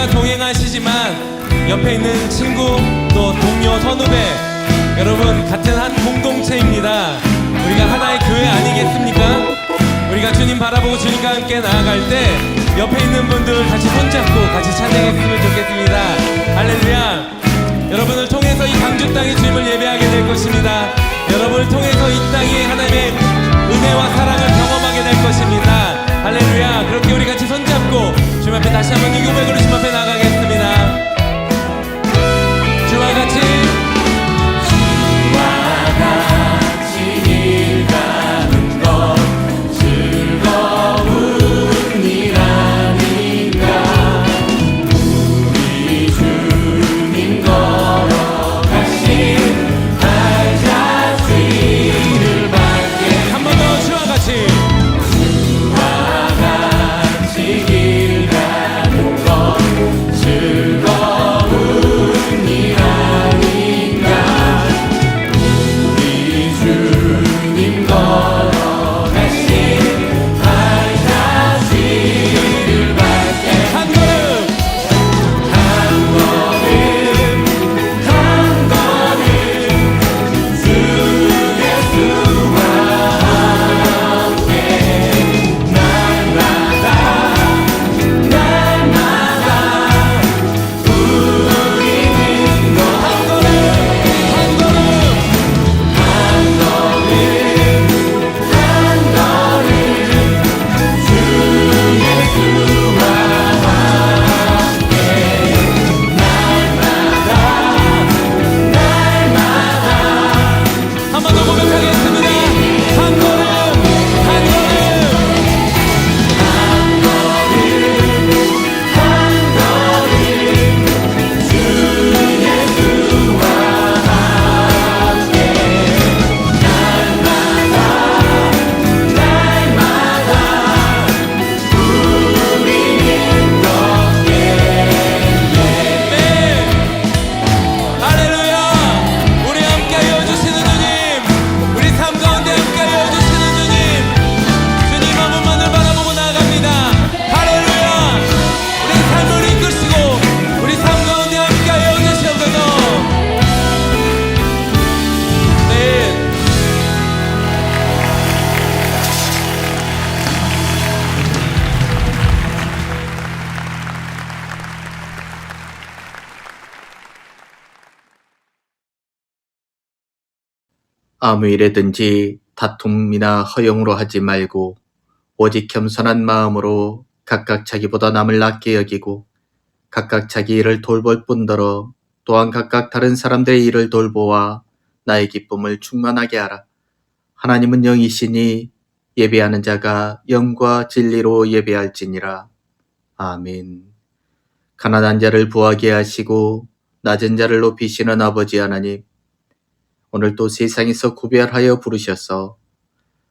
우리와 동행하시지만 옆에 있는 친구 또 동료 선후배 여러분 같은 한 공동체입니다. 우리가 하나의 교회 아니겠습니까? 우리가 주님 바라보고 주님과 함께 나아갈 때 옆에 있는 분들 같이 손잡고 같이 찬양했으면 좋겠습니다. 할렐루야. 여러분을 통해서 이 광주 땅에 주님을 예배하게 될 것입니다. 여러분을 통해서 이 땅에 하나님의 은혜와 사랑을 경험하게 될 것입니다. 할렐루야. 그렇게 우리 같이 손잡고 주님 앞에 다시 한번 이 고백으로 주님 앞에 나가겠습니다. 주와 같이 길 가는 것 즐거운 일 아닌가. 우리 주님 걸어가신 발자취를 밟게 한 번 더 주와 같이 길 가는 것 즐거운 일 아닌가. 우리 주님 걸어가신 발자취를 밟게 한 걸음 한 걸음 한 걸음 주 예수와 함께 날마다 우리는 너 한 걸음 한 걸음 한 번 더 고백하겠습니다. 한 걸음 한 걸음 주 예수와 함께 날마다 우리는 걷게. 네. 할렐루야. 우리 함께하여 주시는 주님, 우리 삶 가운데 함께하여 주시는 주님, 주님 한 분만을 바라보고 나아갑니다. 할렐루야. 우리 삶을 이끄시고 우리 삶 가운데 함께하여 주시옵소서. 네. 아무 일에든지 다툼이나 허영으로 하지 말고 오직 겸손한 마음으로 각각 자기보다 남을 낮게 여기고 각각 자기 일을 돌볼 뿐더러 또한 각각 다른 사람들의 일을 돌보아 나의 기쁨을 충만하게 하라. 하나님은 영이시니 예배하는 자가 영과 진리로 예배할지니라. 아멘. 가난한 자를 부하게 하시고 낮은 자를 높이시는 아버지 하나님, 오늘도 세상에서 구별하여 부르셔서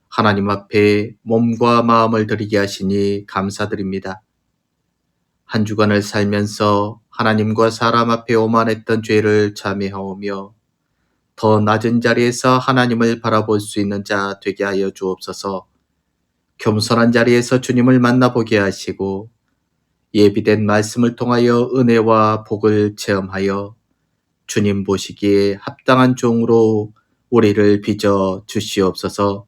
하나님 앞에 몸과 마음을 드리게 하시니 감사드립니다. 한 주간을 살면서 하나님과 사람 앞에 오만했던 죄를 자매하오며 더 낮은 자리에서 하나님을 바라볼 수 있는 자 되게 하여 주옵소서. 겸손한 자리에서 주님을 만나보게 하시고 예비된 말씀을 통하여 은혜와 복을 체험하여 주님 보시기에 합당한 종으로 우리를 빚어 주시옵소서.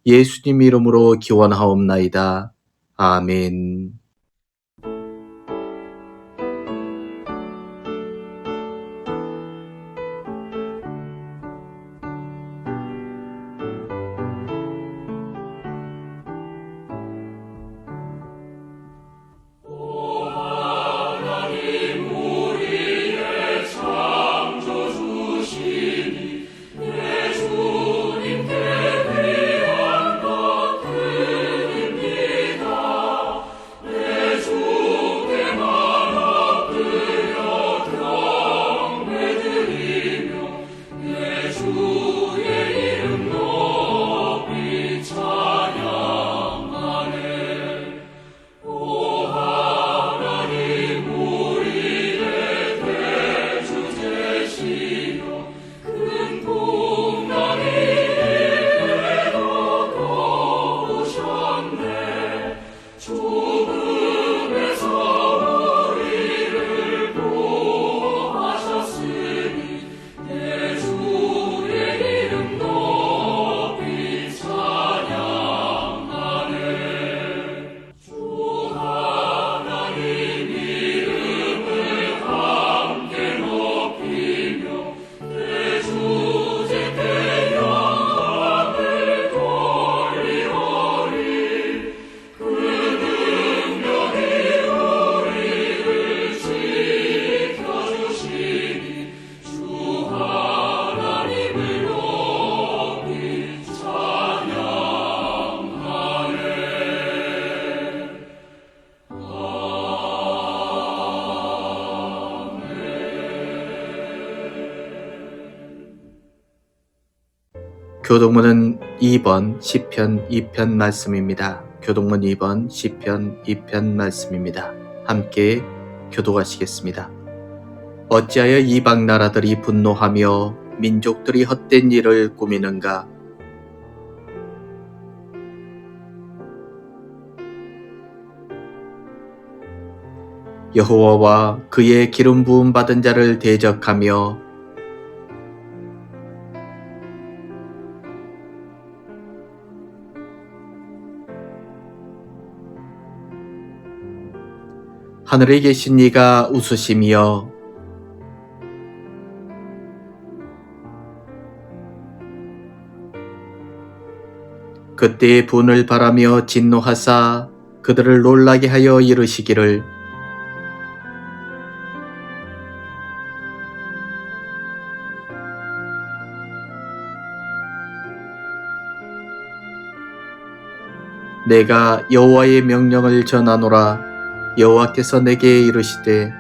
예수님 이름으로 기원하옵나이다. 아멘. 내 교동문은 2번 시편 2편 말씀입니다. 교동문 2번 시편 2편 말씀입니다. 함께 교독하시겠습니다. 어찌하여 이방 나라들이 분노하며 민족들이 헛된 일을 꾸미는가? 여호와와 그의 기름 부음 받은 자를 대적하며 하늘에 계신 이가 웃으시며 그때의 분을 바라며 진노하사 그들을 놀라게 하여 이르시기를 내가 여호와의 명령을 전하노라. 여호와께서 내게 이르시되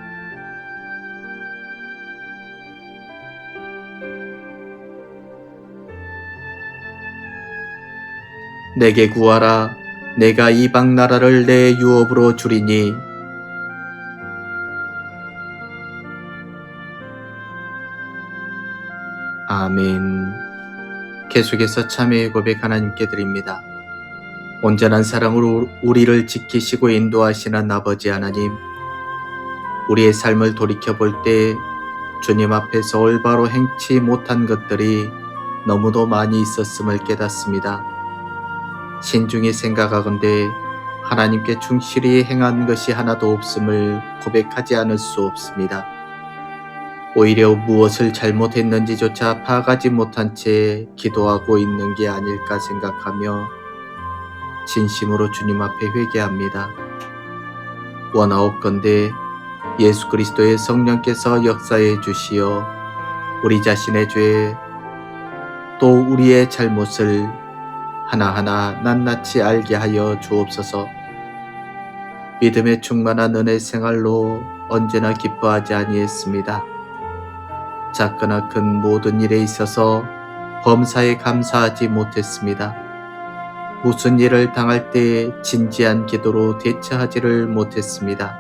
내게 구하라. 내가 이방 나라를 내 유업으로 주리니 아멘. 계속해서 참회의 고백 하나님께 드립니다. 온전한 사랑으로 우리를 지키시고 인도하시는 아버지 하나님, 우리의 삶을 돌이켜볼 때 주님 앞에서 올바로 행치 못한 것들이 너무도 많이 있었음을 깨닫습니다. 신중히 생각하건대 하나님께 충실히 행한 것이 하나도 없음을 고백하지 않을 수 없습니다. 오히려 무엇을 잘못했는지조차 파악하지 못한 채 기도하고 있는 게 아닐까 생각하며 진심으로 주님 앞에 회개합니다. 원하옵건대 예수 그리스도의 성령께서 역사해 주시어 우리 자신의 죄 또 우리의 잘못을 하나하나 낱낱이 알게 하여 주옵소서. 믿음에 충만한 은혜 생활로 언제나 기뻐하지 아니했습니다. 작거나 큰 모든 일에 있어서 범사에 감사하지 못했습니다. 무슨 일을 당할 때 진지한 기도로 대처하지를 못했습니다.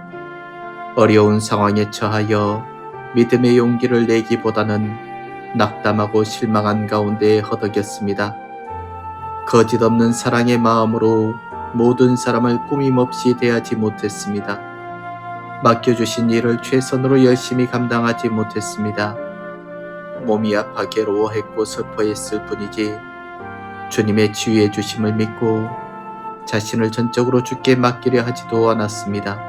어려운 상황에 처하여 믿음의 용기를 내기보다는 낙담하고 실망한 가운데 허덕였습니다. 거짓없는 사랑의 마음으로 모든 사람을 꾸밈없이 대하지 못했습니다. 맡겨주신 일을 최선으로 열심히 감당하지 못했습니다. 몸이 아파 괴로워했고 슬퍼했을 뿐이지 주님의 치유해 주심을 믿고 자신을 전적으로 주께 맡기려 하지도 않았습니다.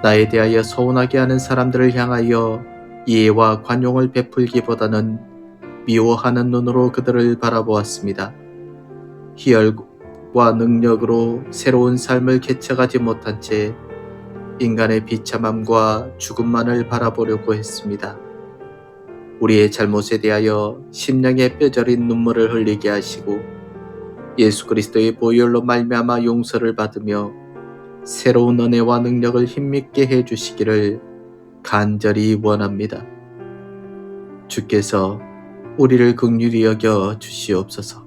나에 대하여 서운하게 하는 사람들을 향하여 이해와 관용을 베풀기보다는 미워하는 눈으로 그들을 바라보았습니다. 희열과 능력으로 새로운 삶을 개척하지 못한 채 인간의 비참함과 죽음만을 바라보려고 했습니다. 우리의 잘못에 대하여 심령에 뼈저린 눈물을 흘리게 하시고 예수 그리스도의 보혈로 말미암아 용서를 받으며 새로운 은혜와 능력을 힘있게 해주시기를 간절히 원합니다. 주께서 우리를 긍휼히 여겨 주시옵소서.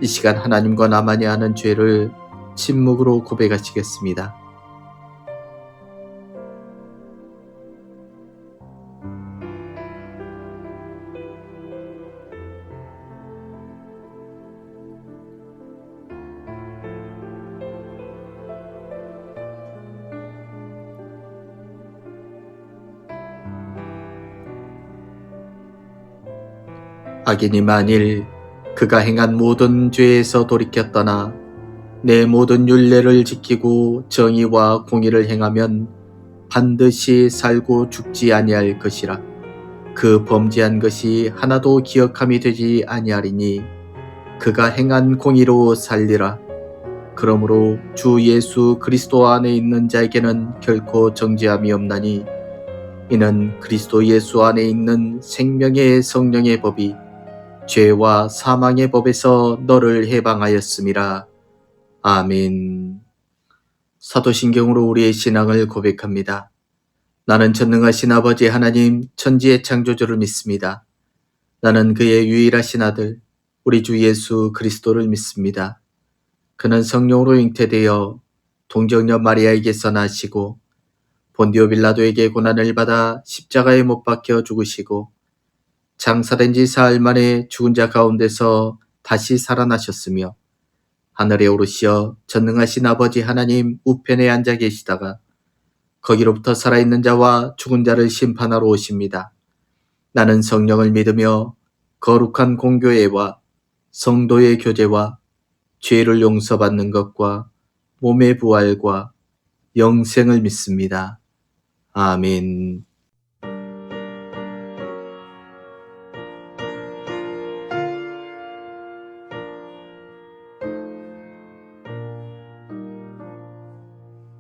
이 시간 하나님과 나만이 아는 죄를 침묵으로 고백하시겠습니다. 악인이 만일 그가 행한 모든 죄에서 돌이켜 떠나 내 모든 율례를 지키고 정의와 공의를 행하면 반드시 살고 죽지 아니할 것이라. 그 범죄한 것이 하나도 기억함이 되지 아니하리니 그가 행한 공의로 살리라. 그러므로 주 예수 그리스도 안에 있는 자에게는 결코 정죄함이 없나니 이는 그리스도 예수 안에 있는 생명의 성령의 법이 죄와 사망의 법에서 너를 해방하였음이라. 아멘. 사도신경으로 우리의 신앙을 고백합니다. 나는 전능하신 아버지 하나님 천지의 창조주를 믿습니다. 나는 그의 유일하신 아들 우리 주 예수 그리스도를 믿습니다. 그는 성령으로 잉태되어 동정녀 마리아에게서 나시고 본디오 빌라도에게 고난을 받아 십자가에 못 박혀 죽으시고 장사된 지 사흘 만에 죽은 자 가운데서 다시 살아나셨으며 하늘에 오르시어 전능하신 아버지 하나님 우편에 앉아 계시다가 거기로부터 살아있는 자와 죽은 자를 심판하러 오십니다. 나는 성령을 믿으며 거룩한 공교회와 성도의 교제와 죄를 용서받는 것과 몸의 부활과 영생을 믿습니다. 아멘.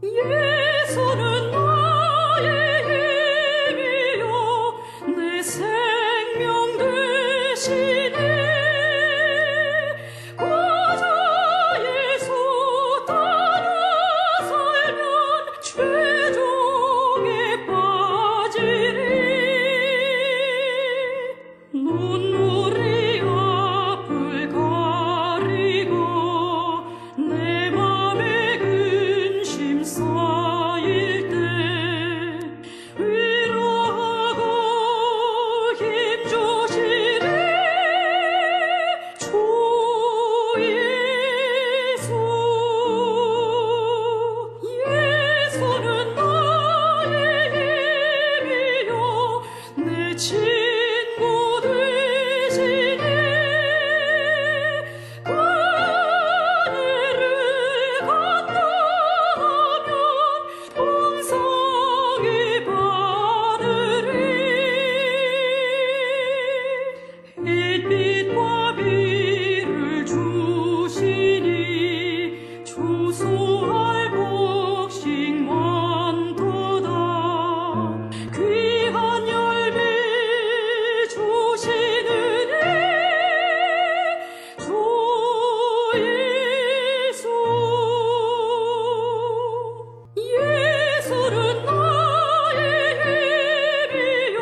예수는 나의 힘이요 내 생명 되시네 고자 예수 따라 살면 죄종에 빠지리 눈물이 앞을 가리고 내 맘에 근심 쌓일 때 위로하고 힘주시네 주 예수 예수는 나의 힘이요 내 친구 되시네 그네를 건너가면 풍성히 받으리 햇빛과 비를 주시니 주소할 복식 많도다 귀한 열매 주시느니 주 예수 예수는 나의 힘이요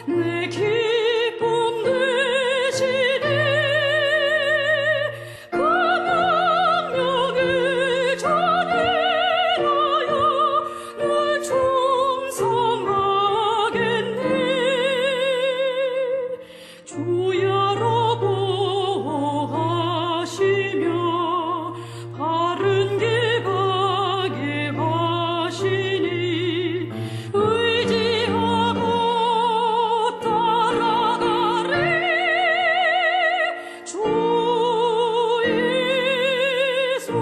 내 기쁨 되시네 그 명령을 전해라여 늘 충성하겠네 주야로 보호하시며 바른 길 가게 하시니 의지하고 따라가리 주 예수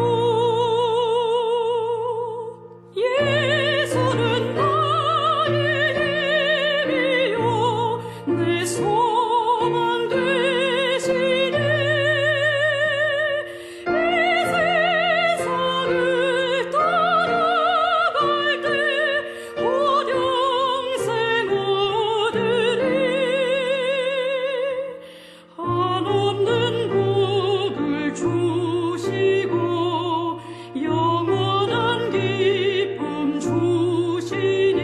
예수는 나의 힘이요 내 소망 되시네 이 세상을 떠나갈 때 고영생 얻으리 한없는 복을 주시고 영원한 기쁨 주시니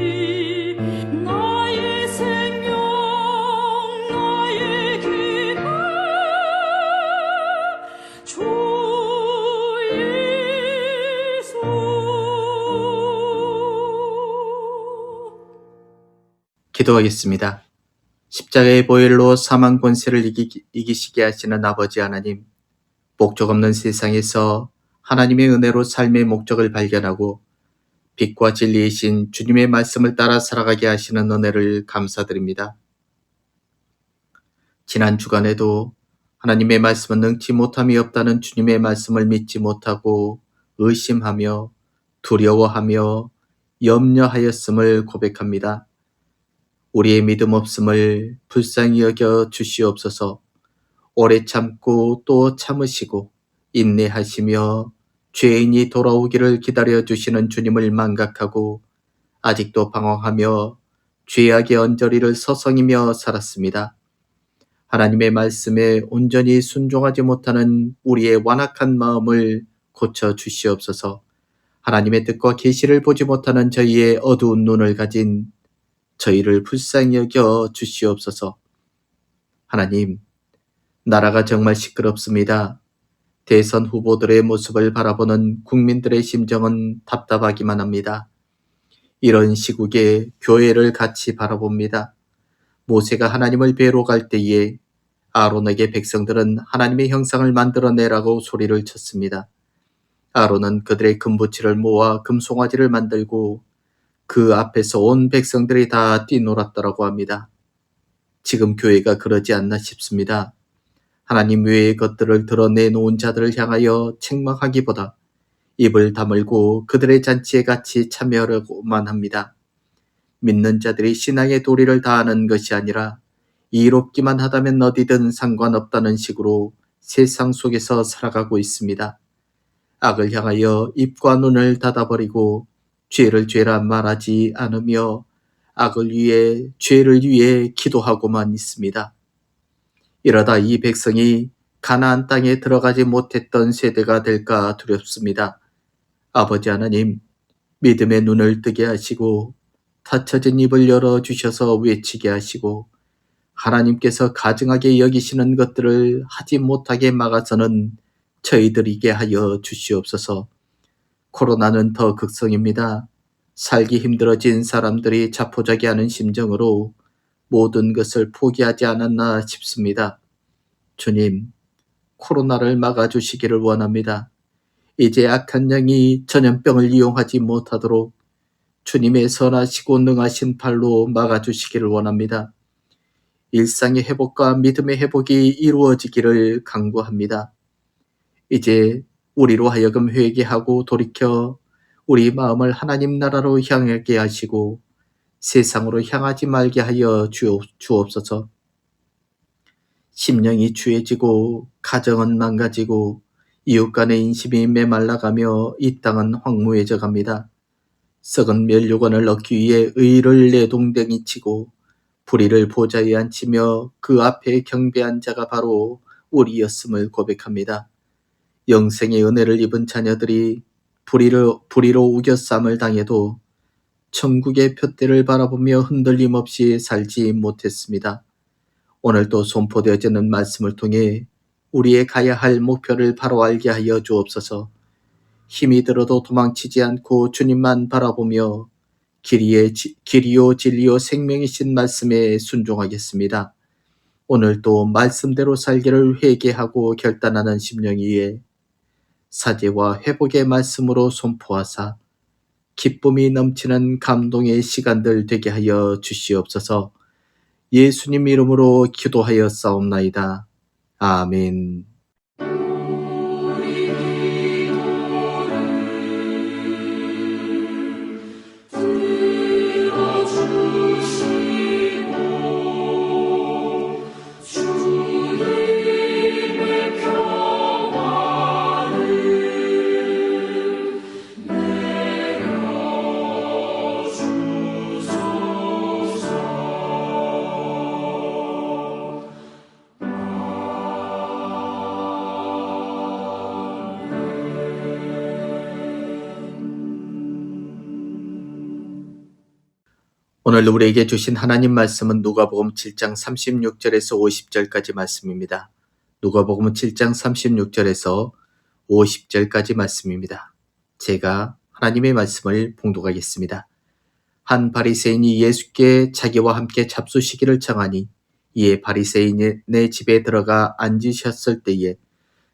나의 생명 나의 기쁨 주 예수 기도하겠습니다. 십자가의 보혈로 사망 권세를 이기시게 하시는 아버지 하나님, 목적 없는 세상에서 하나님의 은혜로 삶의 목적을 발견하고 빛과 진리이신 주님의 말씀을 따라 살아가게 하시는 은혜를 감사드립니다. 지난 주간에도 하나님의 말씀은 능치 못함이 없다는 주님의 말씀을 믿지 못하고 의심하며 두려워하며 염려하였음을 고백합니다. 우리의 믿음 없음을 불쌍히 여겨 주시옵소서. 오래 참고 또 참으시고 인내하시며 죄인이 돌아오기를 기다려 주시는 주님을 망각하고 아직도 방황하며 죄악의 언저리를 서성이며 살았습니다. 하나님의 말씀에 온전히 순종하지 못하는 우리의 완악한 마음을 고쳐 주시옵소서. 하나님의 뜻과 계시를 보지 못하는 저희의 어두운 눈을 가진 저희를 불쌍히 여겨 주시옵소서. 하나님, 나라가 정말 시끄럽습니다. 대선 후보들의 모습을 바라보는 국민들의 심정은 답답하기만 합니다. 이런 시국에 교회를 같이 바라봅니다. 모세가 하나님을 뵈러 갈 때에 아론에게 백성들은 하나님의 형상을 만들어내라고 소리를 쳤습니다. 아론은 그들의 금붙이를 모아 금송아지를 만들고 그 앞에서 온 백성들이 다 뛰놀았더라고 합니다. 지금 교회가 그러지 않나 싶습니다. 하나님 외의 것들을 드러내놓은 자들을 향하여 책망하기보다 입을 다물고 그들의 잔치에 같이 참여하려고만 합니다. 믿는 자들이 신앙의 도리를 다하는 것이 아니라 이롭기만 하다면 어디든 상관없다는 식으로 세상 속에서 살아가고 있습니다. 악을 향하여 입과 눈을 닫아버리고 죄를 죄라 말하지 않으며 악을 위해 죄를 위해 기도하고만 있습니다. 이러다 이 백성이 가나안 땅에 들어가지 못했던 세대가 될까 두렵습니다. 아버지 하나님, 믿음의 눈을 뜨게 하시고 닫혀진 입을 열어주셔서 외치게 하시고 하나님께서 가증하게 여기시는 것들을 하지 못하게 막아서는 저희들에게 하여 주시옵소서. 코로나는 더 극성입니다. 살기 힘들어진 사람들이 자포자기하는 심정으로 모든 것을 포기하지 않았나 싶습니다. 주님, 코로나를 막아주시기를 원합니다. 이제 악한 영이 전염병을 이용하지 못하도록 주님의 선하시고 능하신 팔로 막아주시기를 원합니다. 일상의 회복과 믿음의 회복이 이루어지기를 간구합니다. 이제 우리로 하여금 회개하고 돌이켜 우리 마음을 하나님 나라로 향하게 하시고 세상으로 향하지 말게 하여 주옵소서. 심령이 추해지고 가정은 망가지고 이웃 간의 인심이 메말라가며 이 땅은 황무해져 갑니다. 썩은 멸류관을 얻기 위해 의를 내동댕이 치고 불의를 보좌에 앉히며 그 앞에 경배한 자가 바로 우리였음을 고백합니다. 영생의 은혜를 입은 자녀들이 불의로 우겨쌈을 당해도 천국의 푯대를 바라보며 흔들림 없이 살지 못했습니다. 오늘도 선포되어지는 말씀을 통해 우리의 가야 할 목표를 바로 알게 하여 주옵소서. 힘이 들어도 도망치지 않고 주님만 바라보며 길이요 진리요 생명이신 말씀에 순종하겠습니다. 오늘도 말씀대로 살기를 회개하고 결단하는 심령이에 사죄와 회복의 말씀으로 선포하사 기쁨이 넘치는 감동의 시간들 되게 하여 주시옵소서. 예수님 이름으로 기도하여 싸움나이다. 아멘. 오늘 우리에게 주신 하나님 말씀은 누가복음 7장 36절에서 50절까지 말씀입니다. 누가복음 7장 36절에서 50절까지 말씀입니다. 제가 하나님의 말씀을 봉독하겠습니다. 한 바리새인이 예수께 자기와 함께 잡수시기를 청하니 이에 바리새인의 집에 들어가 앉으셨을 때에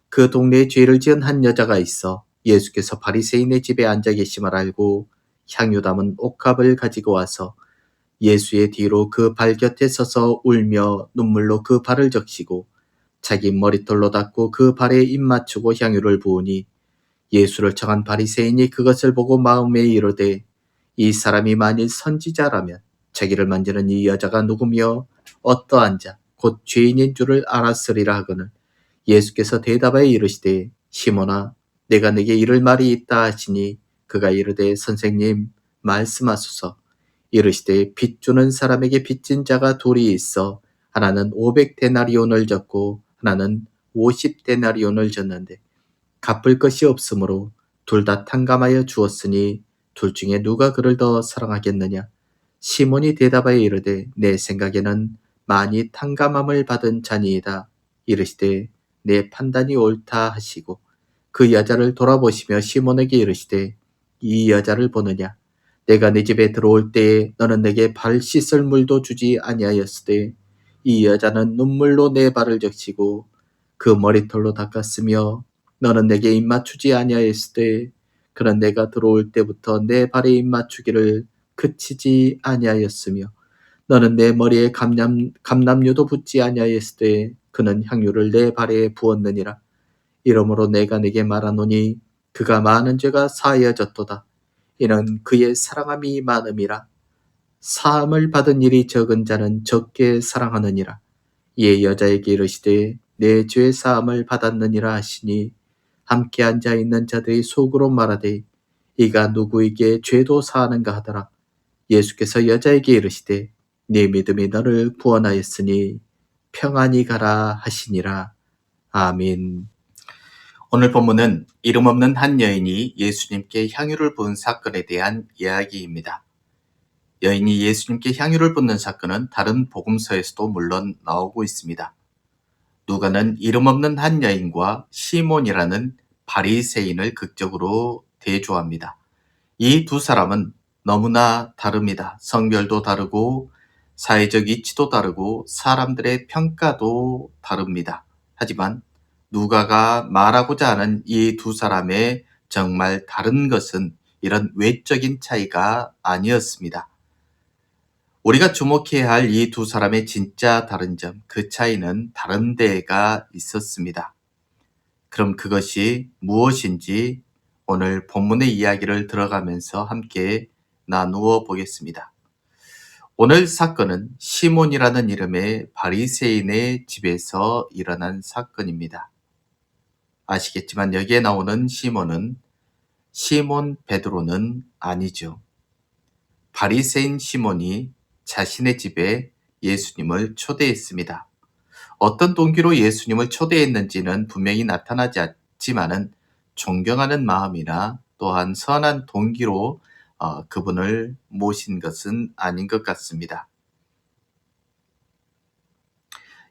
그 동네에 죄를 지은 한 여자가 있어 예수께서 바리새인의 집에 앉아 계심을 알고 향유 담은 옥합을 가지고 와서 예수의 뒤로 그 발 곁에 서서 울며 눈물로 그 발을 적시고 자기 머리털로 닦고 그 발에 입 맞추고 향유를 부으니 예수를 청한 바리새인이 그것을 보고 마음에 이르되 이 사람이 만일 선지자라면 자기를 만지는 이 여자가 누구며 어떠한 자 곧 죄인인 줄을 알았으리라 하거늘 예수께서 대답하여 이르시되 시몬아 내가 네게 이를 말이 있다 하시니 그가 이르되 선생님 말씀하소서. 이르시되 빚 주는 사람에게 빚진 자가 둘이 있어 하나는 500데나리온을 졌고 하나는 50데나리온을 졌는데 갚을 것이 없으므로 둘 다 탕감하여 주었으니 둘 중에 누가 그를 더 사랑하겠느냐. 시몬이 대답하여 이르되 내 생각에는 많이 탕감함을 받은 자니이다. 이르시되 내 판단이 옳다 하시고 그 여자를 돌아보시며 시몬에게 이르시되 이 여자를 보느냐? 내가 네 집에 들어올 때에 너는 내게 발 씻을 물도 주지 아니하였으되 이 여자는 눈물로 내 발을 적시고 그 머리털로 닦았으며 너는 내게 입맞추지 아니하였으되 그런 내가 들어올 때부터 내 발에 입맞추기를 그치지 아니하였으며 너는 내 머리에 감람유도 붓지 아니하였으되 그는 향유를 내 발에 부었느니라. 이러므로 내가 네게 말하노니 그가 많은 죄가 사하여졌도다. 이는 그의 사랑함이 많음이라. 사함을 받은 일이 적은 자는 적게 사랑하느니라. 이에 여자에게 이르시되 내 죄 사함을 받았느니라 하시니 함께 앉아 있는 자들이 속으로 말하되 이가 누구에게 죄도 사하는가 하더라. 예수께서 여자에게 이르시되 네 믿음이 너를 구원하였으니 평안히 가라 하시니라. 아멘. 오늘 본문은 이름 없는 한 여인이 예수님께 향유를 부은 사건에 대한 이야기입니다. 여인이 예수님께 향유를 붓는 사건은 다른 복음서에서도 물론 나오고 있습니다. 누가는 이름 없는 한 여인과 시몬이라는 바리새인을 극적으로 대조합니다. 이 두 사람은 너무나 다릅니다. 성별도 다르고 사회적 위치도 다르고 사람들의 평가도 다릅니다. 하지만 누가가 말하고자 하는 이 두 사람의 정말 다른 것은 이런 외적인 차이가 아니었습니다. 우리가 주목해야 할 이 두 사람의 진짜 다른 점, 그 차이는 다른 데가 있었습니다. 그럼 그것이 무엇인지 오늘 본문의 이야기를 들어가면서 함께 나누어 보겠습니다. 오늘 사건은 시몬이라는 이름의 바리새인의 집에서 일어난 사건입니다. 아시겠지만 여기에 나오는 시몬은 시몬 베드로는 아니죠. 바리새인 시몬이 자신의 집에 예수님을 초대했습니다. 어떤 동기로 예수님을 초대했는지는 분명히 나타나지 않지만은 존경하는 마음이나 또한 선한 동기로 그분을 모신 것은 아닌 것 같습니다.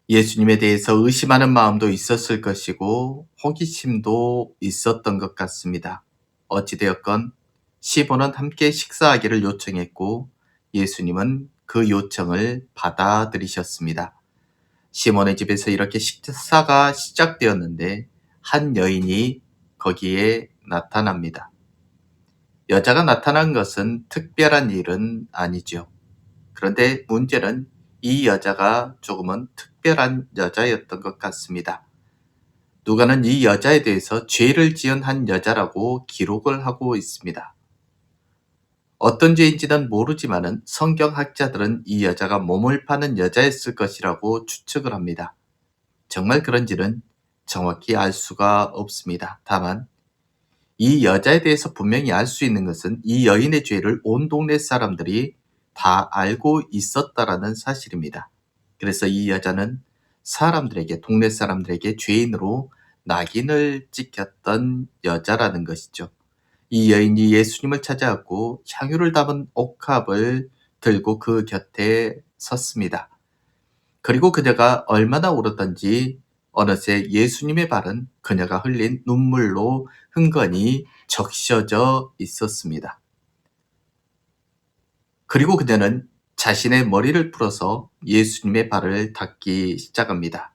예수님에 대해서 의심하는 마음도 있었을 것이고 호기심도 있었던 것 같습니다. 어찌되었건 시몬은 함께 식사하기를 요청했고 예수님은 그 요청을 받아들이셨습니다. 시몬의 집에서 이렇게 식사가 시작되었는데 한 여인이 거기에 나타납니다. 여자가 나타난 것은 특별한 일은 아니죠. 그런데 문제는 이 여자가 조금은 특별한 여자였던 것 같습니다. 누가는 이 여자에 대해서 죄를 지은 한 여자라고 기록을 하고 있습니다. 어떤 죄인지는 모르지만은 성경학자들은 이 여자가 몸을 파는 여자였을 것이라고 추측을 합니다. 정말 그런지는 정확히 알 수가 없습니다. 다만 이 여자에 대해서 분명히 알 수 있는 것은 이 여인의 죄를 온 동네 사람들이 다 알고 있었다라는 사실입니다. 그래서 이 여자는 사람들에게, 동네 사람들에게 죄인으로 낙인을 찍혔던 여자라는 것이죠. 이 여인이 예수님을 찾아왔고 향유를 담은 옥합을 들고 그 곁에 섰습니다. 그리고 그녀가 얼마나 울었던지 어느새 예수님의 발은 그녀가 흘린 눈물로 흥건히 적셔져 있었습니다. 그리고 그녀는 자신의 머리를 풀어서 예수님의 발을 닦기 시작합니다.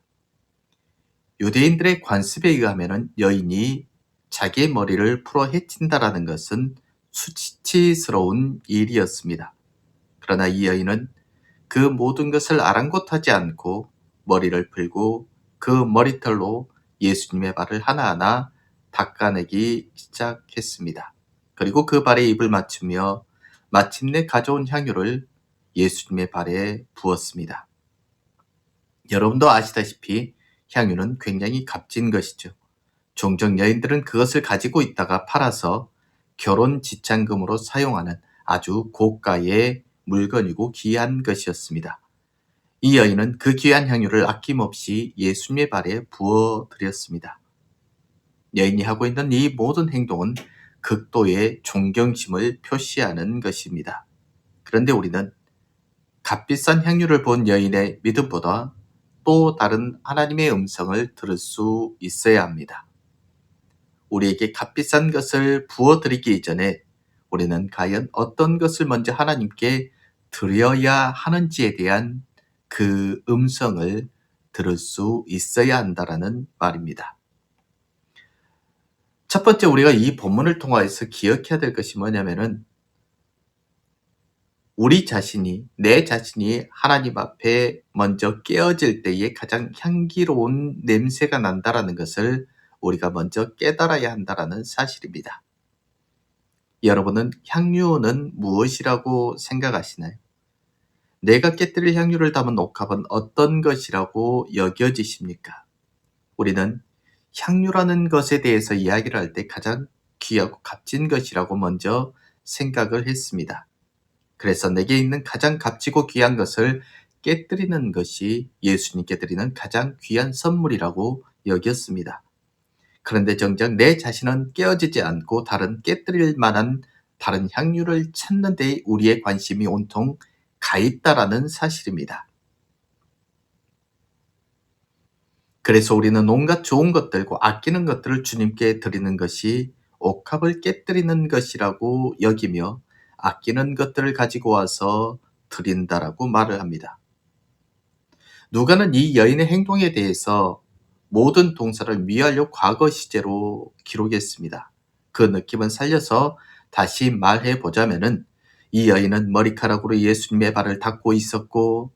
유대인들의 관습에 의하면 여인이 자기의 머리를 풀어 헤친다라는 것은 수치스러운 일이었습니다. 그러나 이 여인은 그 모든 것을 아랑곳하지 않고 머리를 풀고 그 머리털로 예수님의 발을 하나하나 닦아내기 시작했습니다. 그리고 그 발에 입을 맞추며 마침내 가져온 향유를 예수님의 발에 부었습니다. 여러분도 아시다시피 향유는 굉장히 값진 것이죠. 종종 여인들은 그것을 가지고 있다가 팔아서 결혼 지참금으로 사용하는 아주 고가의 물건이고 귀한 것이었습니다. 이 여인은 그 귀한 향유를 아낌없이 예수님의 발에 부어드렸습니다. 여인이 하고 있는 이 모든 행동은 극도의 존경심을 표시하는 것입니다. 그런데 우리는 값비싼 향유를 본 여인의 믿음보다 또 다른 하나님의 음성을 들을 수 있어야 합니다. 우리에게 값비싼 것을 부어드리기 이전에 우리는 과연 어떤 것을 먼저 하나님께 드려야 하는지에 대한 그 음성을 들을 수 있어야 한다라는 말입니다. 첫 번째 우리가 이 본문을 통하여서 기억해야 될 것이 뭐냐면은 우리 자신이, 내 자신이 하나님 앞에 먼저 깨어질 때에 가장 향기로운 냄새가 난다라는 것을 우리가 먼저 깨달아야 한다라는 사실입니다. 여러분은 향유는 무엇이라고 생각하시나요? 내가 깨뜨릴 향유를 담은 옥합은 어떤 것이라고 여겨지십니까? 우리는 향유라는 것에 대해서 이야기를 할 때 가장 귀하고 값진 것이라고 먼저 생각을 했습니다. 그래서 내게 있는 가장 값지고 귀한 것을 깨뜨리는 것이 예수님께 드리는 가장 귀한 선물이라고 여겼습니다. 그런데 정작 내 자신은 깨어지지 않고 다른 깨뜨릴 만한 다른 향유를 찾는 데 우리의 관심이 온통 가 있다라는 사실입니다. 그래서 우리는 온갖 좋은 것들과 아끼는 것들을 주님께 드리는 것이 옥합을 깨뜨리는 것이라고 여기며 아끼는 것들을 가지고 와서 드린다라고 말을 합니다. 누가는 이 여인의 행동에 대해서 모든 동사를 미완료 과거 시제로 기록했습니다. 그 느낌은 살려서 다시 말해 보자면은 이 여인은 머리카락으로 예수님의 발을 닦고 있었고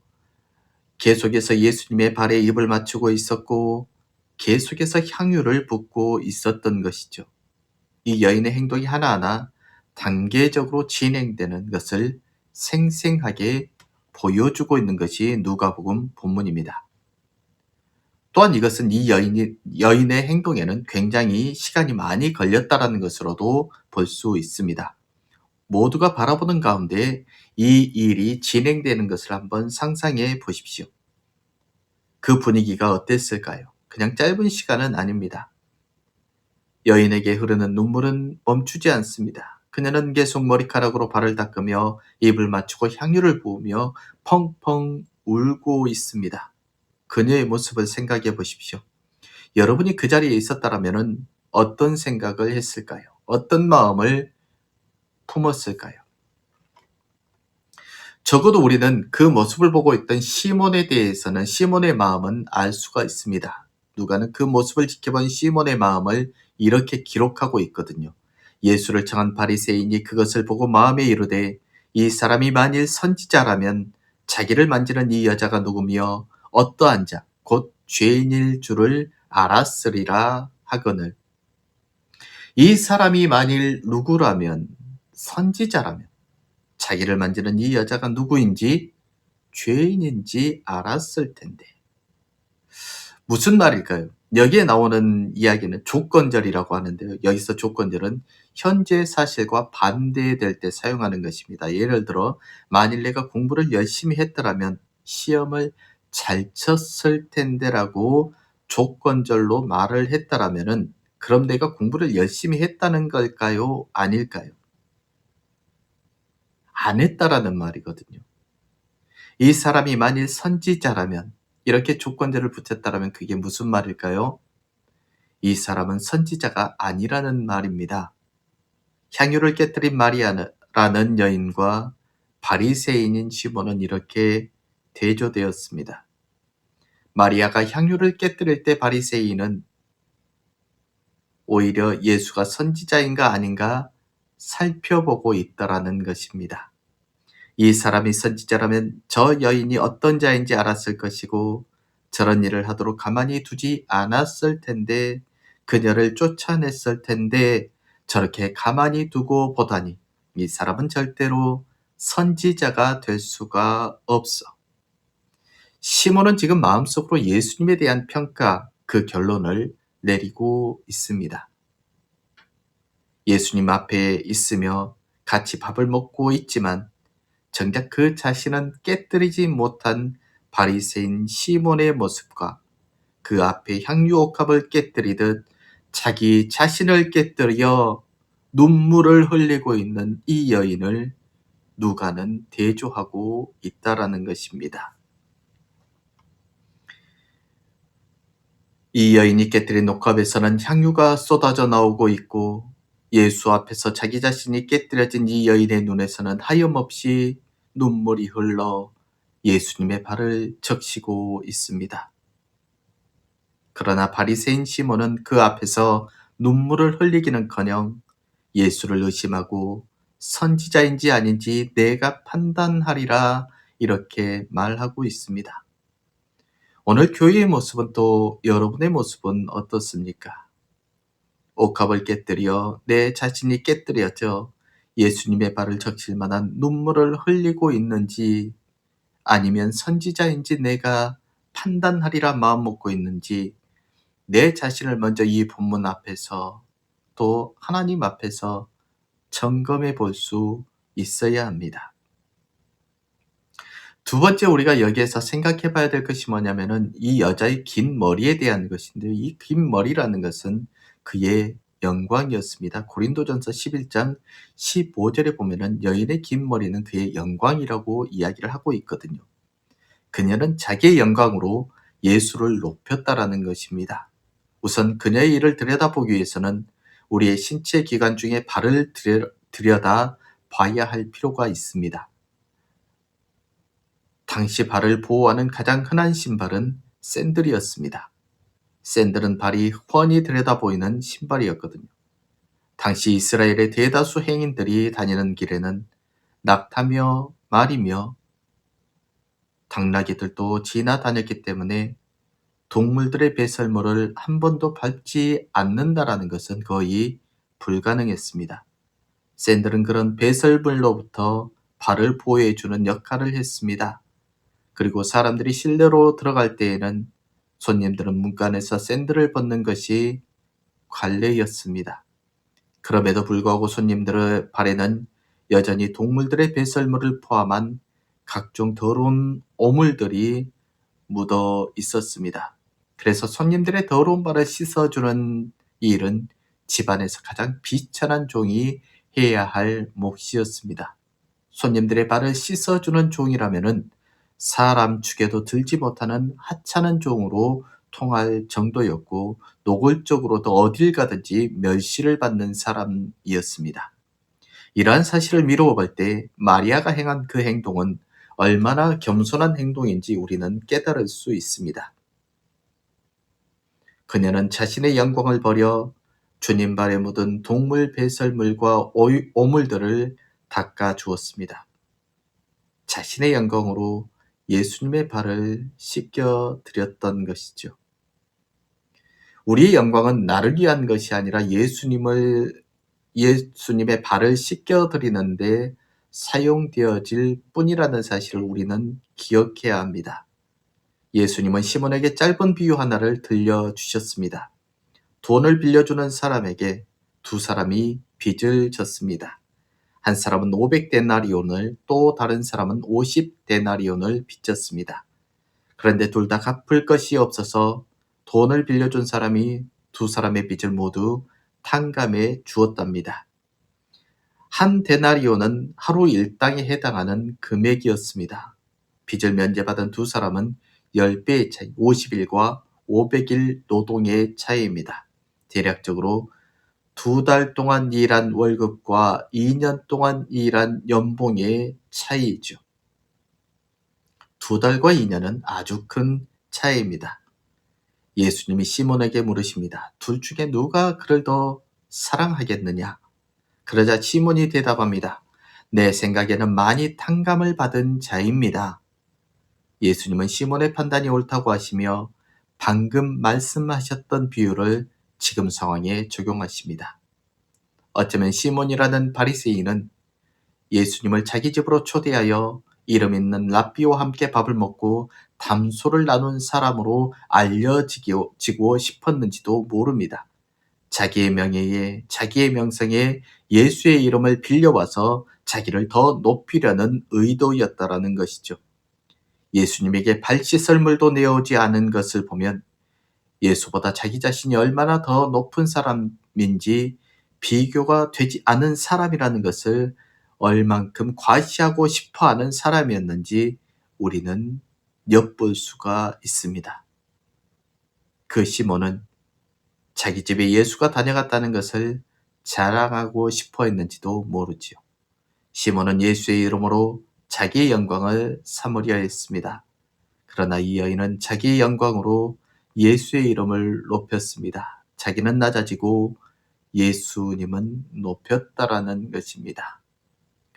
계속해서 예수님의 발에 입을 맞추고 있었고 계속해서 향유를 붓고 있었던 것이죠. 이 여인의 행동이 하나하나 단계적으로 진행되는 것을 생생하게 보여주고 있는 것이 누가복음 본문입니다. 또한 이것은 이 여인의 행동에는 굉장히 시간이 많이 걸렸다는 것으로도 볼 수 있습니다. 모두가 바라보는 가운데 이 일이 진행되는 것을 한번 상상해 보십시오. 그 분위기가 어땠을까요? 그냥 짧은 시간은 아닙니다. 여인에게 흐르는 눈물은 멈추지 않습니다. 그녀는 계속 머리카락으로 발을 닦으며 입을 맞추고 향유를 부으며 펑펑 울고 있습니다. 그녀의 모습을 생각해 보십시오. 여러분이 그 자리에 있었다면 어떤 생각을 했을까요? 어떤 마음을 품었을까요? 적어도 우리는 그 모습을 보고 있던 시몬에 대해서는 시몬의 마음은 알 수가 있습니다. 누가는 그 모습을 지켜본 시몬의 마음을 이렇게 기록하고 있거든요. 예수를 청한 바리새인이 그것을 보고 마음에 이르되 이 사람이 만일 선지자라면 자기를 만지는 이 여자가 누구며 어떠한 자 곧 죄인일 줄을 알았으리라 하거늘. 이 사람이 만일 누구라면 선지자라면 자기를 만지는 이 여자가 누구인지 죄인인지 알았을 텐데. 무슨 말일까요? 여기에 나오는 이야기는 조건절이라고 하는데요. 여기서 조건절은 현재 사실과 반대될 때 사용하는 것입니다. 예를 들어 만일 내가 공부를 열심히 했더라면 시험을 잘 쳤을 텐데라고 조건절로 말을 했더라면 그럼 내가 공부를 열심히 했다는 걸까요? 아닐까요? 안 했다라는 말이거든요. 이 사람이 만일 선지자라면 이렇게 조건절을 붙였다라면 그게 무슨 말일까요? 이 사람은 선지자가 아니라는 말입니다. 향유를 깨뜨린 마리아라는 여인과 바리새인인 시몬은 이렇게 대조되었습니다. 마리아가 향유를 깨뜨릴 때 바리새인은 오히려 예수가 선지자인가 아닌가 살펴보고 있다라는 것입니다. 이 사람이 선지자라면 저 여인이 어떤 자인지 알았을 것이고 저런 일을 하도록 가만히 두지 않았을 텐데 그녀를 쫓아냈을 텐데 저렇게 가만히 두고 보다니 이 사람은 절대로 선지자가 될 수가 없어. 시몬은 지금 마음속으로 예수님에 대한 평가, 그 결론을 내리고 있습니다. 예수님 앞에 있으며 같이 밥을 먹고 있지만 정작 그 자신은 깨뜨리지 못한 바리새인 시몬의 모습과 그 앞에 향유옥합을 깨뜨리듯 자기 자신을 깨뜨려 눈물을 흘리고 있는 이 여인을 누가는 대조하고 있다라는 것입니다. 이 여인이 깨뜨린 녹합에서는 향유가 쏟아져 나오고 있고 예수 앞에서 자기 자신이 깨뜨려진 이 여인의 눈에서는 하염없이 눈물이 흘러 예수님의 발을 적시고 있습니다. 그러나 바리새인 시몬은 그 앞에서 눈물을 흘리기는커녕 예수를 의심하고 선지자인지 아닌지 내가 판단하리라 이렇게 말하고 있습니다. 오늘 교회의 모습은 또 여러분의 모습은 어떻습니까? 옥합을 깨뜨려 내 자신이 깨뜨려져 예수님의 발을 적실 만한 눈물을 흘리고 있는지 아니면 선지자인지 내가 판단하리라 마음 먹고 있는지 내 자신을 먼저 이 본문 앞에서 또 하나님 앞에서 점검해 볼 수 있어야 합니다. 두 번째 우리가 여기에서 생각해 봐야 될 것이 뭐냐면은 이 여자의 긴 머리에 대한 것인데요. 이 긴 머리라는 것은 그의 영광이었습니다. 고린도전서 11장 15절에 보면은 여인의 긴 머리는 그의 영광이라고 이야기를 하고 있거든요. 그녀는 자기의 영광으로 예수를 높였다라는 것입니다. 우선 그녀의 일을 들여다보기 위해서는 우리의 신체 기관 중에 발을 들여다 봐야 할 필요가 있습니다. 당시 발을 보호하는 가장 흔한 신발은 샌들이었습니다. 샌들은 발이 훤히 들여다보이는 신발이었거든요. 당시 이스라엘의 대다수 행인들이 다니는 길에는 낙타며 말이며 당나귀들도 지나다녔기 때문에 동물들의 배설물을 한 번도 밟지 않는다라는 것은 거의 불가능했습니다. 샌들은 그런 배설물로부터 발을 보호해주는 역할을 했습니다. 그리고 사람들이 실내로 들어갈 때에는 손님들은 문간에서 샌들을 벗는 것이 관례였습니다. 그럼에도 불구하고 손님들의 발에는 여전히 동물들의 배설물을 포함한 각종 더러운 오물들이 묻어 있었습니다. 그래서 손님들의 더러운 발을 씻어주는 이 일은 집안에서 가장 비천한 종이 해야 할 몫이었습니다. 손님들의 발을 씻어주는 종이라면은 사람 축에도 들지 못하는 하찮은 종으로 통할 정도였고 노골적으로도 어딜 가든지 멸시를 받는 사람이었습니다. 이러한 사실을 미루어 볼 때 마리아가 행한 그 행동은 얼마나 겸손한 행동인지 우리는 깨달을 수 있습니다. 그녀는 자신의 영광을 버려 주님 발에 묻은 동물 배설물과 오물들을 닦아 주었습니다. 자신의 영광으로 예수님의 발을 씻겨 드렸던 것이죠. 우리의 영광은 나를 위한 것이 아니라 예수님의 발을 씻겨 드리는데 사용되어질 뿐이라는 사실을 우리는 기억해야 합니다. 예수님은 시몬에게 짧은 비유 하나를 들려주셨습니다. 돈을 빌려주는 사람에게 두 사람이 빚을 졌습니다. 한 사람은 500데나리온을 또 다른 사람은 50데나리온을 빚졌습니다. 그런데 둘 다 갚을 것이 없어서 돈을 빌려준 사람이 두 사람의 빚을 모두 탕감해 주었답니다. 한 데나리온은 하루 일당에 해당하는 금액이었습니다. 빚을 면제받은 두 사람은 10배의 차이, 50일과 500일 노동의 차이입니다. 대략적으로 2달 동안 일한 월급과 2년 동안 일한 연봉의 차이죠. 2달과 2년은 아주 큰 차이입니다. 예수님이 시몬에게 물으십니다. 둘 중에 누가 그를 더 사랑하겠느냐? 그러자 시몬이 대답합니다. 내 생각에는 많이 탕감을 받은 자입니다. 예수님은 시몬의 판단이 옳다고 하시며 방금 말씀하셨던 비유를 지금 상황에 적용하십니다. 어쩌면 시몬이라는 바리새인은 예수님을 자기 집으로 초대하여 이름 있는 랍비와 함께 밥을 먹고 담소를 나눈 사람으로 알려지고 싶었는지도 모릅니다. 자기의 명예에, 자기의 명성에 예수의 이름을 빌려와서 자기를 더 높이려는 의도였다라는 것이죠. 예수님에게 발 씻을 물도 내어오지 않은 것을 보면 예수보다 자기 자신이 얼마나 더 높은 사람인지 비교가 되지 않은 사람이라는 것을 얼만큼 과시하고 싶어하는 사람이었는지 우리는 엿볼 수가 있습니다. 그 시몬은 자기 집에 예수가 다녀갔다는 것을 자랑하고 싶어 했는지도 모르지요. 시몬은 예수의 이름으로 자기의 영광을 삼으려 했습니다. 그러나 이 여인은 자기의 영광으로 예수의 이름을 높였습니다. 자기는 낮아지고 예수님은 높였다라는 것입니다.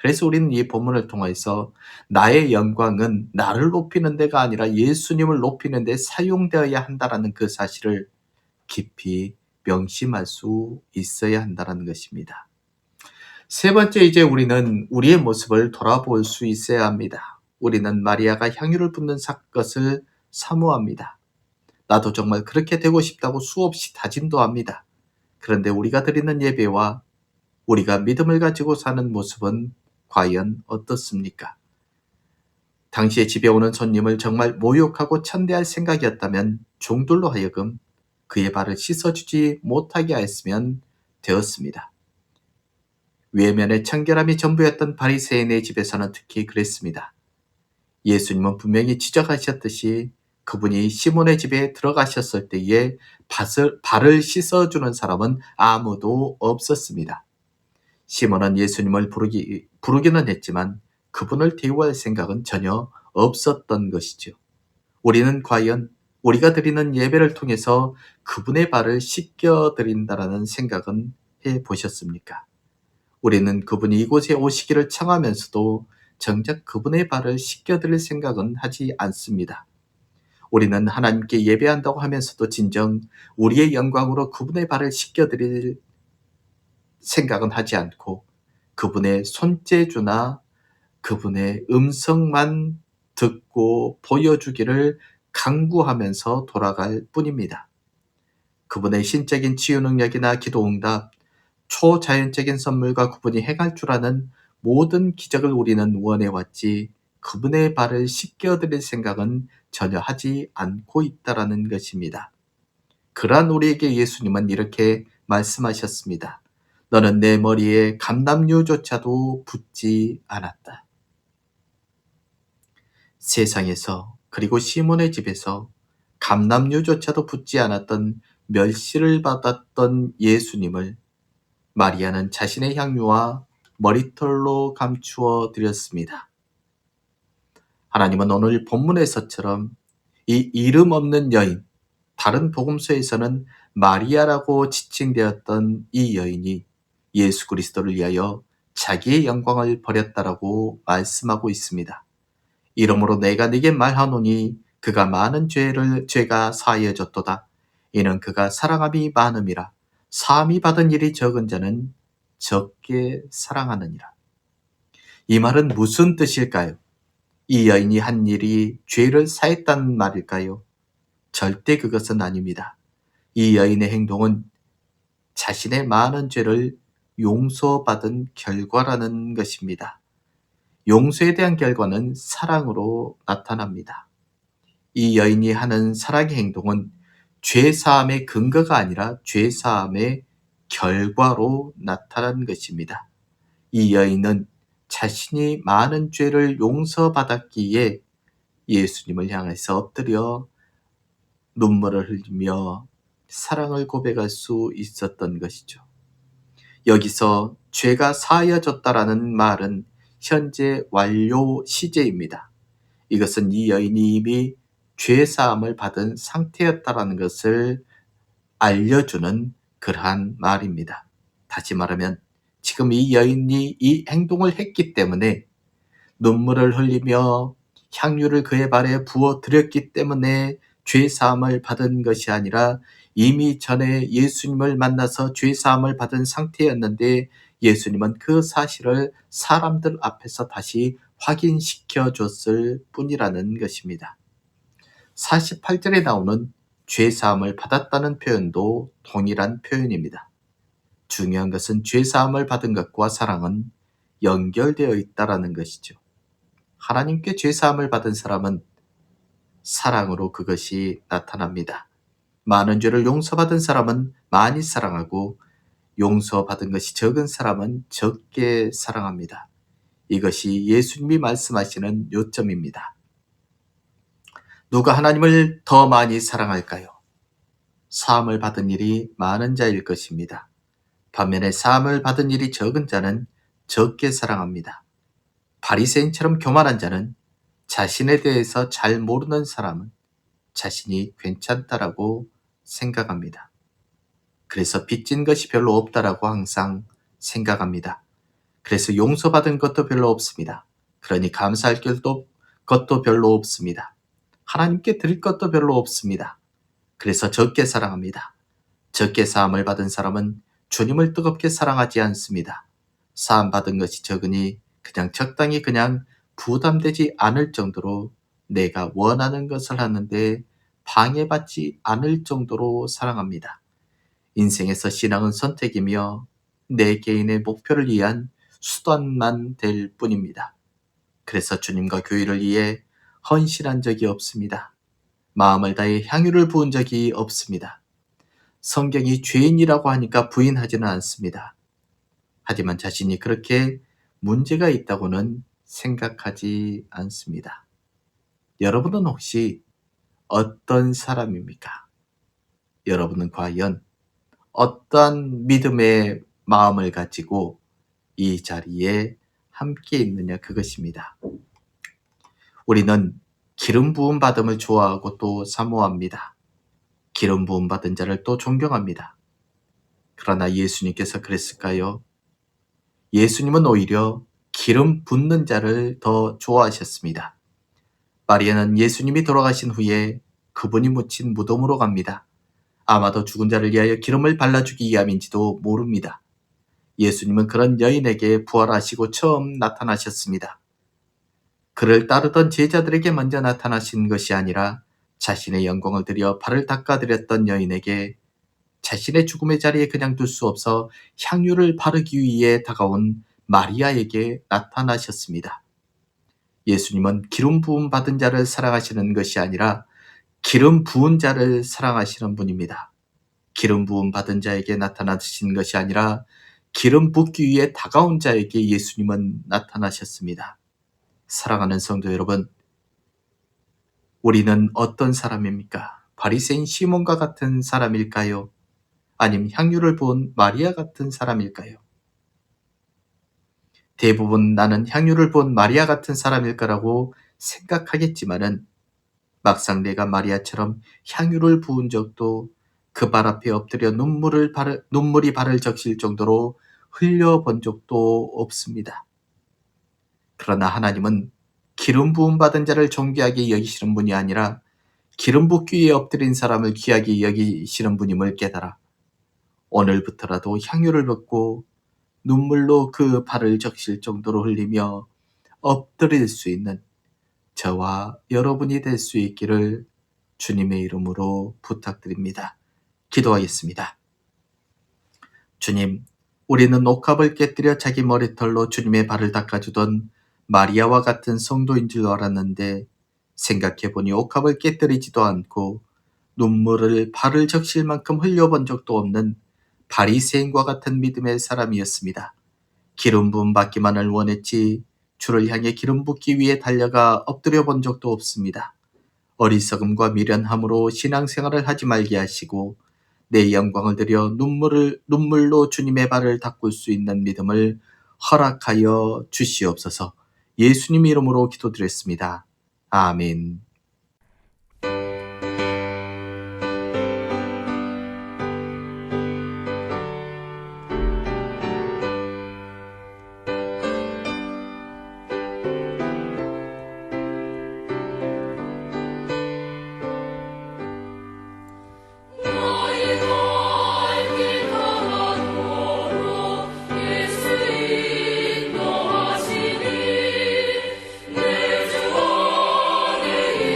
그래서 우리는 이 본문을 통해서 나의 영광은 나를 높이는 데가 아니라 예수님을 높이는 데 사용되어야 한다라는 그 사실을 깊이 명심할 수 있어야 한다는 것입니다. 세 번째, 이제 우리는 우리의 모습을 돌아볼 수 있어야 합니다. 우리는 마리아가 향유를 붓는 것을 사모합니다. 나도 정말 그렇게 되고 싶다고 수없이 다짐도 합니다. 그런데 우리가 드리는 예배와 우리가 믿음을 가지고 사는 모습은 과연 어떻습니까? 당시에 집에 오는 손님을 정말 모욕하고 천대할 생각이었다면 종들로 하여금 그의 발을 씻어주지 못하게 하였으면 되었습니다. 외면의 청결함이 전부였던 바리새인의 집에서는 특히 그랬습니다. 예수님은 분명히 지적하셨듯이 그분이 시몬의 집에 들어가셨을 때에 발을 씻어주는 사람은 아무도 없었습니다. 시몬은 예수님을 부르기는 했지만 그분을 대우할 생각은 전혀 없었던 것이죠. 우리는 과연 우리가 드리는 예배를 통해서 그분의 발을 씻겨드린다라는 생각은 해보셨습니까? 우리는 그분이 이곳에 오시기를 청하면서도 정작 그분의 발을 씻겨드릴 생각은 하지 않습니다. 우리는 하나님께 예배한다고 하면서도 진정 우리의 영광으로 그분의 발을 씻겨드릴 생각은 하지 않고 그분의 손재주나 그분의 음성만 듣고 보여주기를 강구하면서 돌아갈 뿐입니다. 그분의 신적인 치유 능력이나 기도 응답, 초자연적인 선물과 그분이 행할 줄 아는 모든 기적을 우리는 원해왔지 그분의 발을 씻겨드릴 생각은 전혀 하지 않고 있다라는 것입니다. 그러한 우리에게 예수님은 이렇게 말씀하셨습니다. 너는 내 머리에 감람유조차도 붓지 않았다. 세상에서 그리고 시몬의 집에서 감람유조차도 붓지 않았던 멸시를 받았던 예수님을 마리아는 자신의 향유와 머리털로 감추어 드렸습니다. 하나님은 오늘 본문에서처럼 이 이름 없는 여인, 다른 복음서에서는 마리아라고 지칭되었던 이 여인이 예수 그리스도를 위하여 자기의 영광을 버렸다라고 말씀하고 있습니다. 이러므로 내가 네게 말하노니 그가 많은 죄가 사하여졌도다. 이는 그가 사랑함이 많음이라. 사함이 받은 일이 적은 자는 적게 사랑하느니라. 이 말은 무슨 뜻일까요? 이 여인이 한 일이 죄를 사했다는 말일까요? 절대 그것은 아닙니다. 이 여인의 행동은 자신의 많은 죄를 용서받은 결과라는 것입니다. 용서에 대한 결과는 사랑으로 나타납니다. 이 여인이 하는 사랑의 행동은 죄사함의 근거가 아니라 죄사함의 결과로 나타난 것입니다. 이 여인은 자신이 많은 죄를 용서받았기에 예수님을 향해서 엎드려 눈물을 흘리며 사랑을 고백할 수 있었던 것이죠. 여기서 죄가 사하여졌다라는 말은 현재 완료 시제입니다. 이것은 이 여인이 이미 죄사함을 받은 상태였다라는 것을 알려주는 그러한 말입니다. 다시 말하면 지금 이 여인이 이 행동을 했기 때문에 눈물을 흘리며 향유를 그의 발에 부어 드렸기 때문에 죄사함을 받은 것이 아니라 이미 전에 예수님을 만나서 죄사함을 받은 상태였는데 예수님은 그 사실을 사람들 앞에서 다시 확인시켜 줬을 뿐이라는 것입니다. 48절에 나오는 죄사함을 받았다는 표현도 동일한 표현입니다. 중요한 것은 죄사함을 받은 것과 사랑은 연결되어 있다는 것이죠. 하나님께 죄사함을 받은 사람은 사랑으로 그것이 나타납니다. 많은 죄를 용서받은 사람은 많이 사랑하고 용서받은 것이 적은 사람은 적게 사랑합니다. 이것이 예수님이 말씀하시는 요점입니다. 누가 하나님을 더 많이 사랑할까요? 사함을 받은 일이 많은 자일 것입니다. 반면에 사함을 받은 일이 적은 자는 적게 사랑합니다. 바리새인처럼 교만한 자는 자신에 대해서 잘 모르는 사람은 자신이 괜찮다라고 생각합니다. 그래서 빚진 것이 별로 없다라고 항상 생각합니다. 그래서 용서받은 것도 별로 없습니다. 그러니 감사할 것도 별로 없습니다. 하나님께 드릴 것도 별로 없습니다. 그래서 적게 사랑합니다. 적게 사함을 받은 사람은 주님을 뜨겁게 사랑하지 않습니다. 사함 받은 것이 적으니 그냥 적당히 그냥 부담되지 않을 정도로 내가 원하는 것을 하는데 방해받지 않을 정도로 사랑합니다. 인생에서 신앙은 선택이며 내 개인의 목표를 위한 수단만 될 뿐입니다. 그래서 주님과 교회를 위해 헌신한 적이 없습니다. 마음을 다해 향유를 부은 적이 없습니다. 성경이 죄인이라고 하니까 부인하지는 않습니다. 하지만 자신이 그렇게 문제가 있다고는 생각하지 않습니다. 여러분은 혹시 어떤 사람입니까? 여러분은 과연 어떠한 믿음의 마음을 가지고 이 자리에 함께 있느냐 그것입니다. 우리는 기름 부음 받음을 좋아하고 또 사모합니다. 기름 부음 받은 자를 또 존경합니다. 그러나 예수님께서 그랬을까요? 예수님은 오히려 기름 붓는 자를 더 좋아하셨습니다. 마리아는 예수님이 돌아가신 후에 그분이 묻힌 무덤으로 갑니다. 아마도 죽은 자를 위하여 기름을 발라주기 위함인지도 모릅니다. 예수님은 그런 여인에게 부활하시고 처음 나타나셨습니다. 그를 따르던 제자들에게 먼저 나타나신 것이 아니라 자신의 영광을 들여 발을 닦아드렸던 여인에게 자신의 죽음의 자리에 그냥 둘 수 없어 향유를 바르기 위해 다가온 마리아에게 나타나셨습니다. 예수님은 기름 부음 받은 자를 사랑하시는 것이 아니라 기름 부은 자를 사랑하시는 분입니다. 기름 부음 받은 자에게 나타나신 것이 아니라 기름 붓기 위해 다가온 자에게 예수님은 나타나셨습니다. 사랑하는 성도 여러분, 우리는 어떤 사람입니까? 바리새인 시몬과 같은 사람일까요? 아니면 향유를 부은 마리아 같은 사람일까요? 대부분 나는 향유를 부은 마리아 같은 사람일 거라고 생각하겠지만은 막상 내가 마리아처럼 향유를 부은 적도 그 발 앞에 엎드려 눈물이 발을 적실 정도로 흘려본 적도 없습니다. 그러나 하나님은 기름 부음 받은 자를 존귀하게 여기시는 분이 아니라 기름 붓기 위해 엎드린 사람을 귀하게 여기시는 분임을 깨달아 오늘부터라도 향유를 붓고 눈물로 그 발을 적실 정도로 흘리며 엎드릴 수 있는 저와 여러분이 될 수 있기를 주님의 이름으로 부탁드립니다. 기도하겠습니다. 주님, 우리는 옥합을 깨뜨려 자기 머리털로 주님의 발을 닦아주던 마리아와 같은 성도인 줄 알았는데 생각해보니 옥합을 깨뜨리지도 않고 눈물을 발을 적실 만큼 흘려본 적도 없는 바리새인과 같은 믿음의 사람이었습니다. 기름 부음 받기만을 원했지 주를 향해 기름 붓기 위해 달려가 엎드려 본 적도 없습니다. 어리석음과 미련함으로 신앙생활을 하지 말게 하시고 내 영광을 들여 눈물로 주님의 발을 닦을 수 있는 믿음을 허락하여 주시옵소서. 예수님 이름으로 기도드렸습니다. 아멘. 예수 인도하시니 내 주 안에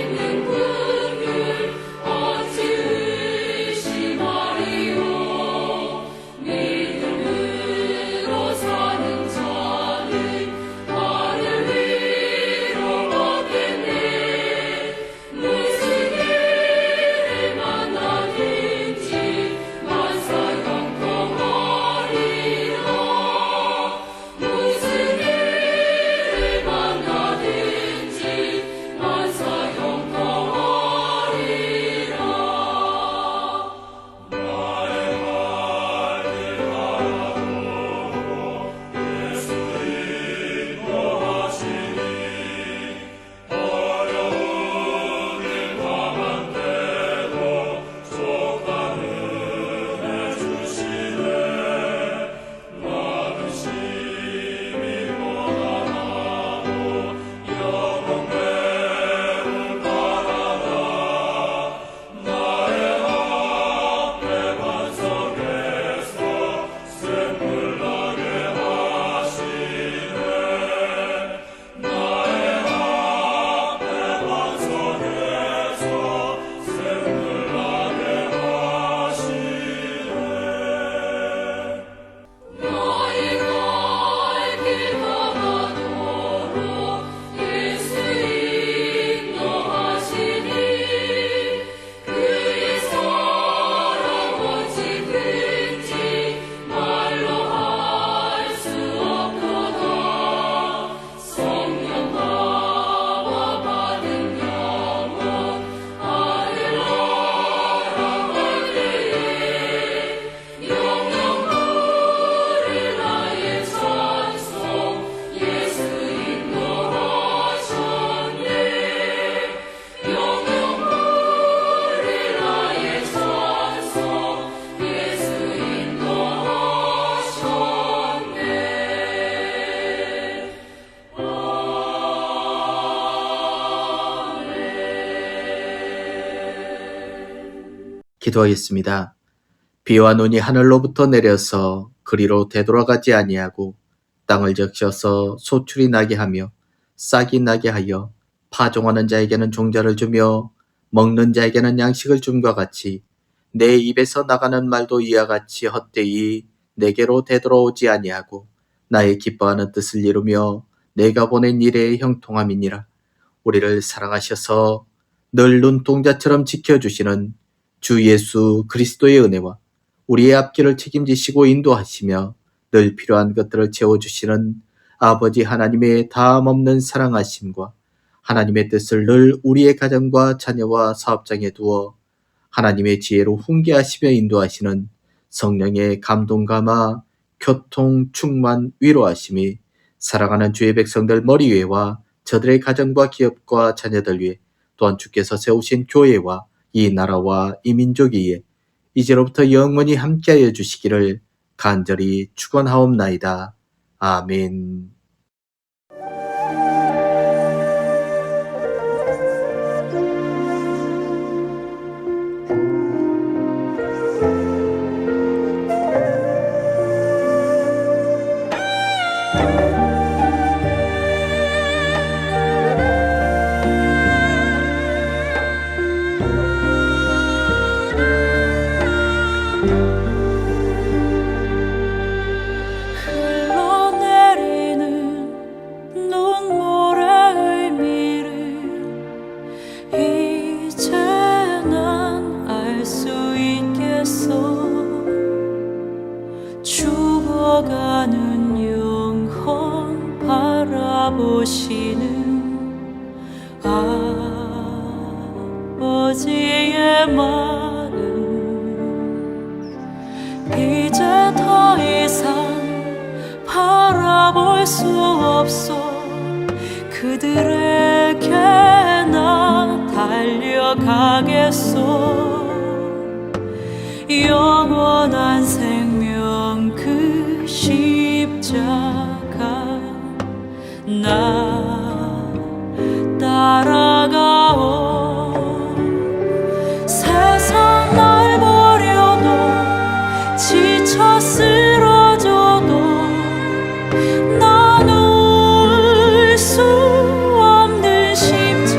기도하겠습니다. 비와 눈이 하늘로부터 내려서 그리로 되돌아가지 아니하고 땅을 적셔서 소출이 나게 하며 싹이 나게 하여 파종하는 자에게는 종자를 주며 먹는 자에게는 양식을 줌과 같이 내 입에서 나가는 말도 이와 같이 헛되이 내게로 되돌아오지 아니하고 나의 기뻐하는 뜻을 이루며 내가 보낸 일에 형통함이니라. 우리를 사랑하셔서 늘 눈동자처럼 지켜주시는 주 예수 그리스도의 은혜와 우리의 앞길을 책임지시고 인도하시며 늘 필요한 것들을 채워주시는 아버지 하나님의 다함없는 사랑하심과 하나님의 뜻을 늘 우리의 가정과 자녀와 사업장에 두어 하나님의 지혜로 훈계하시며 인도하시는 성령의 감동감화, 교통, 충만, 위로하심이 사랑하는 주의 백성들 머리 위에와 저들의 가정과 기업과 자녀들 위에 또한 주께서 세우신 교회와 이 나라와 이 민족 위에 이제로부터 영원히 함께하여 주시기를 간절히 축원하옵나이다. 아멘. 흘러내리는 눈물의 의미를 이제 난 알 수 있겠어. 죽어가는 영혼 바라보시는 아버지의 마음, 이제 더 이상 바라볼 수 없어. 그들에게 나 달려가겠소. 영원한 생명 그 십자가 나 따라가오. 세상 날 버려도 지쳐 쓰러져도 나눌 수 없는 십자가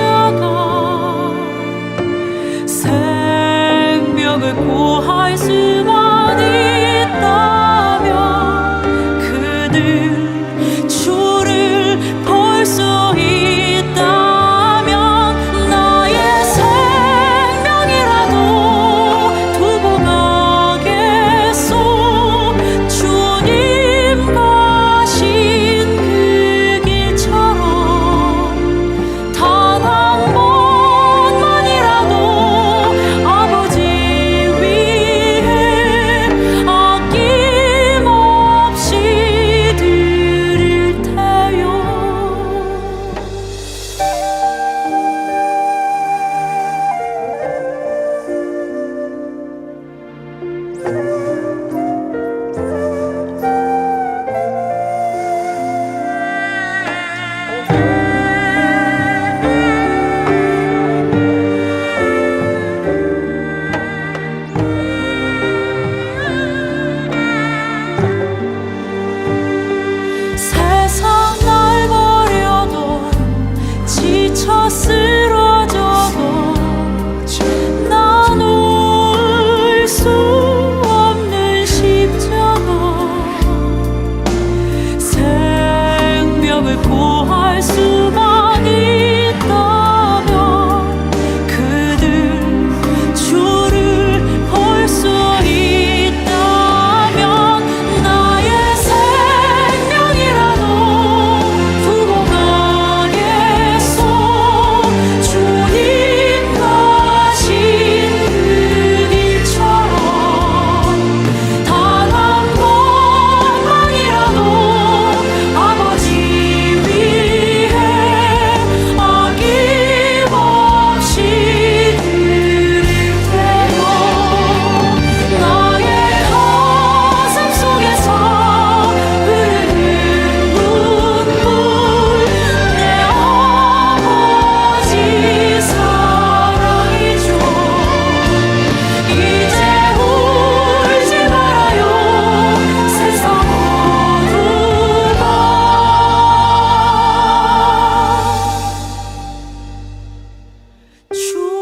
주